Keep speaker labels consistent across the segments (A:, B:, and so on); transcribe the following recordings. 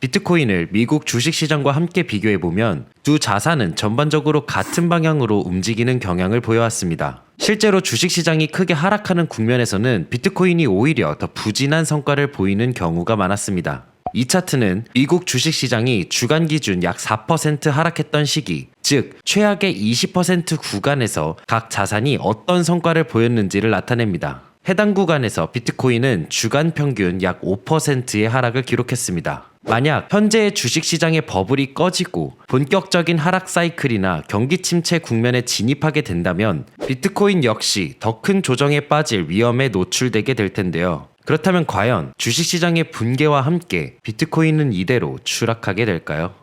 A: 비트코인을 미국 주식시장과 함께 비교해보면 두 자산은 전반적으로 같은 방향으로 움직이는 경향을 보여왔습니다. 실제로 주식시장이 크게 하락하는 국면에서는 비트코인이 오히려 더 부진한 성과를 보이는 경우가 많았습니다. 이 차트는 미국 주식시장이 주간 기준 약 4% 하락했던 시기, 즉 최악의 20% 구간에서 각 자산이 어떤 성과를 보였는지를 나타냅니다. 해당 구간에서 비트코인은 주간 평균 약 5%의 하락을 기록했습니다. 만약 현재의 주식시장의 버블이 꺼지고 본격적인 하락 사이클이나 경기 침체 국면에 진입하게 된다면 비트코인 역시 더 큰 조정에 빠질 위험에 노출되게 될 텐데요. 그렇다면 과연 주식시장의 붕괴와 함께 비트코인은 이대로 추락하게 될까요?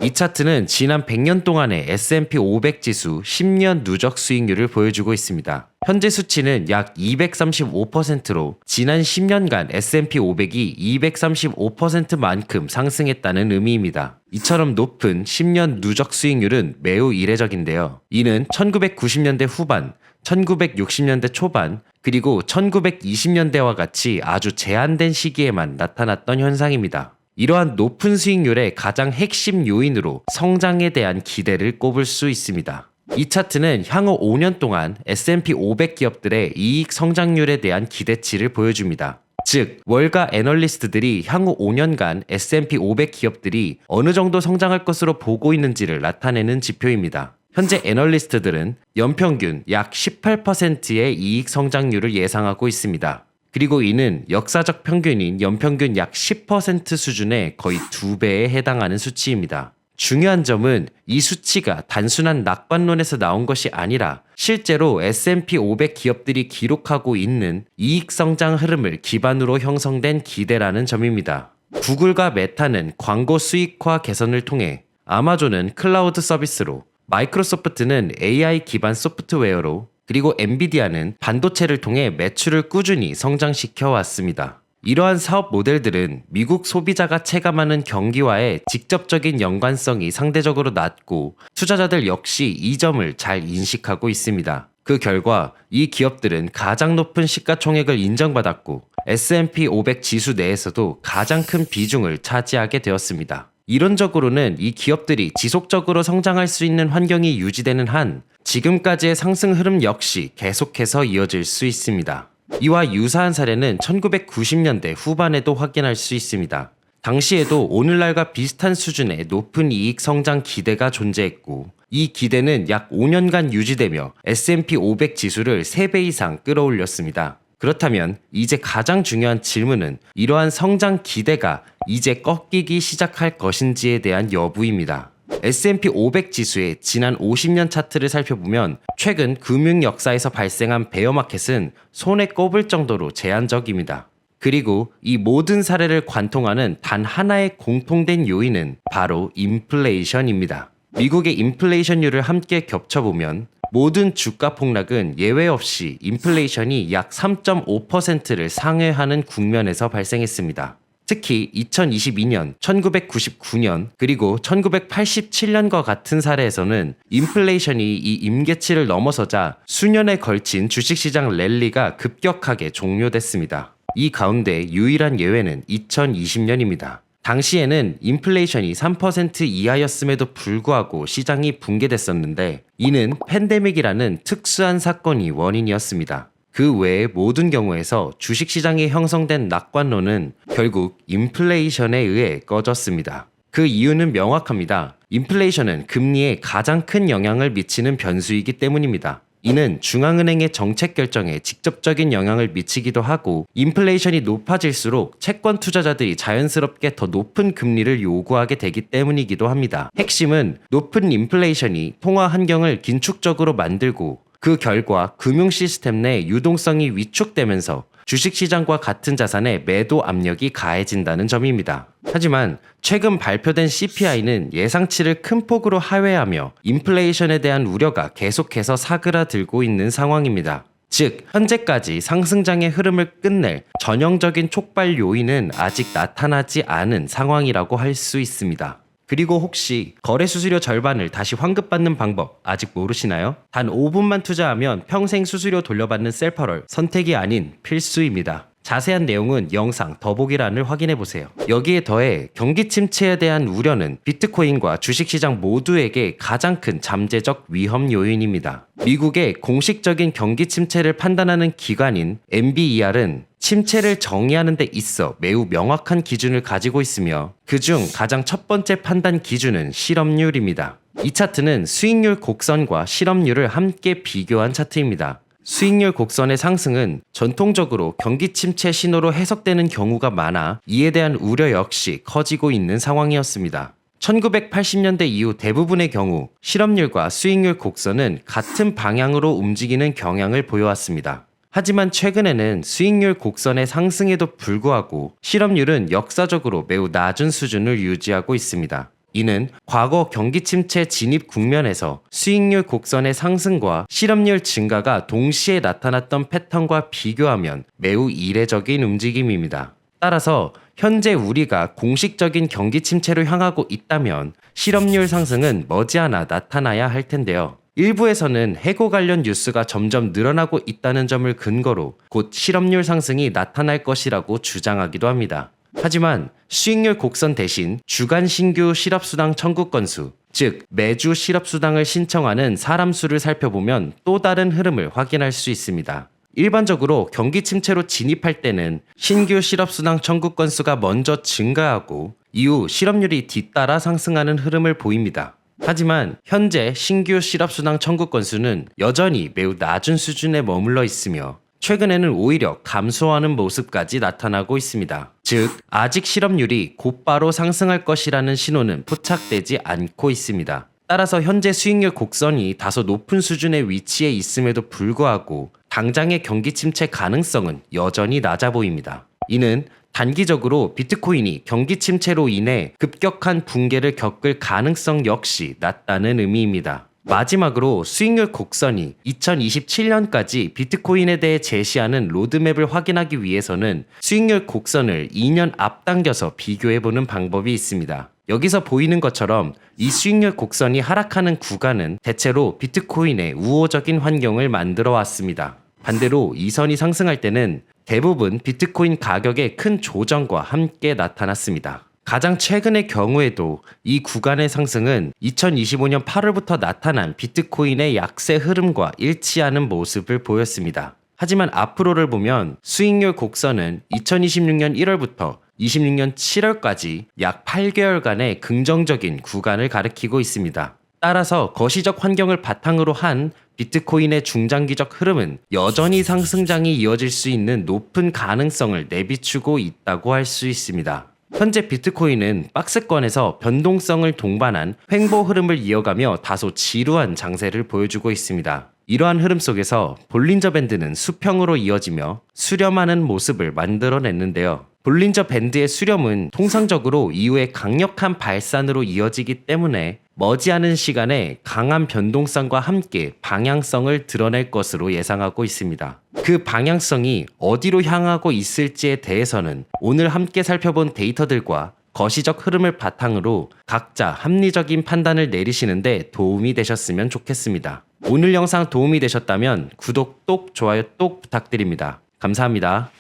A: 이 차트는 지난 100년 동안의 S&P 500 지수 10년 누적 수익률을 보여주고 있습니다. 현재 수치는 약 235%로 지난 10년간 S&P 500이 235%만큼 상승했다는 의미입니다. 이처럼 높은 10년 누적 수익률은 매우 이례적인데요. 이는 1990년대 후반, 1960년대 초반, 그리고 1920년대와 같이 아주 제한된 시기에만 나타났던 현상입니다. 이러한 높은 수익률의 가장 핵심 요인으로 성장에 대한 기대를 꼽을 수 있습니다. 이 차트는 향후 5년 동안 S&P 500 기업들의 이익 성장률에 대한 기대치를 보여줍니다. 즉, 월가 애널리스트들이 향후 5년간 S&P 500 기업들이 어느 정도 성장할 것으로 보고 있는지를 나타내는 지표입니다. 현재 애널리스트들은 연평균 약 18%의 이익 성장률을 예상하고 있습니다. 그리고 이는 역사적 평균인 연평균 약 10% 수준의 거의 2배에 해당하는 수치입니다. 중요한 점은 이 수치가 단순한 낙관론에서 나온 것이 아니라 실제로 S&P 500 기업들이 기록하고 있는 이익 성장 흐름을 기반으로 형성된 기대라는 점입니다. 구글과 메타는 광고 수익화 개선을 통해, 아마존은 클라우드 서비스로, 마이크로소프트는 AI 기반 소프트웨어로, 그리고 엔비디아는 반도체를 통해 매출을 꾸준히 성장시켜 왔습니다. 이러한 사업 모델들은 미국 소비자가 체감하는 경기와의 직접적인 연관성이 상대적으로 낮고 투자자들 역시 이 점을 잘 인식하고 있습니다. 그 결과 이 기업들은 가장 높은 시가총액을 인정받았고 S&P 500 지수 내에서도 가장 큰 비중을 차지하게 되었습니다. 이론적으로는 이 기업들이 지속적으로 성장할 수 있는 환경이 유지되는 한 지금까지의 상승 흐름 역시 계속해서 이어질 수 있습니다. 이와 유사한 사례는 1990년대 후반에도 확인할 수 있습니다. 당시에도 오늘날과 비슷한 수준의 높은 이익 성장 기대가 존재했고, 이 기대는 약 5년간 유지되며 S&P 500 지수를 3배 이상 끌어올렸습니다. 그렇다면 이제 가장 중요한 질문은 이러한 성장 기대가 이제 꺾이기 시작할 것인지에 대한 여부입니다. S&P 500 지수의 지난 50년 차트를 살펴보면 최근 금융 역사에서 발생한 베어마켓은 손에 꼽을 정도로 제한적입니다. 그리고 이 모든 사례를 관통하는 단 하나의 공통된 요인은 바로 인플레이션입니다. 미국의 인플레이션율을 함께 겹쳐보면 모든 주가 폭락은 예외 없이 인플레이션이 약 3.5%를 상회하는 국면에서 발생했습니다. 특히 2022년, 1999년, 그리고 1987년과 같은 사례에서는 인플레이션이 이 임계치를 넘어서자 수년에 걸친 주식시장 랠리가 급격하게 종료됐습니다. 이 가운데 유일한 예외는 2020년입니다. 당시에는 인플레이션이 3% 이하였음에도 불구하고 시장이 붕괴됐었는데 이는 팬데믹이라는 특수한 사건이 원인이었습니다. 그 외의 모든 경우에서 주식시장에 형성된 낙관론은 결국 인플레이션에 의해 꺼졌습니다. 그 이유는 명확합니다. 인플레이션은 금리에 가장 큰 영향을 미치는 변수이기 때문입니다. 이는 중앙은행의 정책 결정에 직접적인 영향을 미치기도 하고 인플레이션이 높아질수록 채권 투자자들이 자연스럽게 더 높은 금리를 요구하게 되기 때문이기도 합니다. 핵심은 높은 인플레이션이 통화 환경을 긴축적으로 만들고 그 결과 금융 시스템 내 유동성이 위축되면서 주식시장과 같은 자산의 매도 압력이 가해진다는 점입니다. 하지만 최근 발표된 CPI는 예상치를 큰 폭으로 하회하며 인플레이션에 대한 우려가 계속해서 사그라들고 있는 상황입니다. 즉, 현재까지 상승장의 흐름을 끝낼 전형적인 촉발 요인은 아직 나타나지 않은 상황이라고 할 수 있습니다. 그리고 혹시 거래 수수료 절반을 다시 환급받는 방법 아직 모르시나요? 단 5분만 투자하면 평생 수수료 돌려받는 셀퍼럴 선택이 아닌 필수입니다. 자세한 내용은 영상 더보기란을 확인해보세요. 여기에 더해 경기 침체에 대한 우려는 비트코인과 주식시장 모두에게 가장 큰 잠재적 위험 요인입니다. 미국의 공식적인 경기 침체를 판단하는 기관인 NBER은 침체를 정의하는 데 있어 매우 명확한 기준을 가지고 있으며 그중 가장 첫 번째 판단 기준은 실업률입니다. 이 차트는 수익률 곡선과 실업률을 함께 비교한 차트입니다. 수익률 곡선의 상승은 전통적으로 경기 침체 신호로 해석되는 경우가 많아 이에 대한 우려 역시 커지고 있는 상황이었습니다. 1980년대 이후 대부분의 경우 실업률과 수익률 곡선은 같은 방향으로 움직이는 경향을 보여왔습니다. 하지만 최근에는 수익률 곡선의 상승에도 불구하고 실업률은 역사적으로 매우 낮은 수준을 유지하고 있습니다. 이는 과거 경기 침체 진입 국면에서 수익률 곡선의 상승과 실업률 증가가 동시에 나타났던 패턴과 비교하면 매우 이례적인 움직임입니다. 따라서 현재 우리가 공식적인 경기 침체로 향하고 있다면 실업률 상승은 머지않아 나타나야 할 텐데요. 일부에서는 해고 관련 뉴스가 점점 늘어나고 있다는 점을 근거로 곧 실업률 상승이 나타날 것이라고 주장하기도 합니다. 하지만 수익률 곡선 대신 주간 신규 실업수당 청구 건수, 즉 매주 실업수당을 신청하는 사람 수를 살펴보면 또 다른 흐름을 확인할 수 있습니다. 일반적으로 경기 침체로 진입할 때는 신규 실업수당 청구 건수가 먼저 증가하고 이후 실업률이 뒤따라 상승하는 흐름을 보입니다. 하지만 현재 신규 실업수당 청구 건수는 여전히 매우 낮은 수준에 머물러 있으며 최근에는 오히려 감소하는 모습까지 나타나고 있습니다. 즉, 아직 실업률이 곧바로 상승할 것이라는 신호는 포착되지 않고 있습니다. 따라서 현재 수익률 곡선이 다소 높은 수준의 위치에 있음에도 불구하고 당장의 경기 침체 가능성은 여전히 낮아 보입니다. 이는 단기적으로 비트코인이 경기 침체로 인해 급격한 붕괴를 겪을 가능성 역시 낮다는 의미입니다. 마지막으로 수익률 곡선이 2027년까지 비트코인에 대해 제시하는 로드맵을 확인하기 위해서는 수익률 곡선을 2년 앞당겨서 비교해보는 방법이 있습니다. 여기서 보이는 것처럼 이 수익률 곡선이 하락하는 구간은 대체로 비트코인의 우호적인 환경을 만들어 왔습니다. 반대로 이 선이 상승할 때는 대부분 비트코인 가격의 큰 조정과 함께 나타났습니다. 가장 최근의 경우에도 이 구간의 상승은 2025년 8월부터 나타난 비트코인의 약세 흐름과 일치하는 모습을 보였습니다. 하지만 앞으로를 보면 수익률 곡선은 2026년 1월부터 26년 7월까지 약 8개월간의 긍정적인 구간을 가리키고 있습니다. 따라서 거시적 환경을 바탕으로 한 비트코인의 중장기적 흐름은 여전히 상승장이 이어질 수 있는 높은 가능성을 내비추고 있다고 할 수 있습니다. 현재 비트코인은 박스권에서 변동성을 동반한 횡보 흐름을 이어가며 다소 지루한 장세를 보여주고 있습니다. 이러한 흐름 속에서 볼린저 밴드는 수평으로 이어지며 수렴하는 모습을 만들어냈는데요. 볼린저 밴드의 수렴은 통상적으로 이후에 강력한 발산으로 이어지기 때문에 머지않은 시간에 강한 변동성과 함께 방향성을 드러낼 것으로 예상하고 있습니다. 그 방향성이 어디로 향하고 있을지에 대해서는 오늘 함께 살펴본 데이터들과 거시적 흐름을 바탕으로 각자 합리적인 판단을 내리시는데 도움이 되셨으면 좋겠습니다. 오늘 영상 도움이 되셨다면 구독, 좋아요 부탁드립니다. 감사합니다.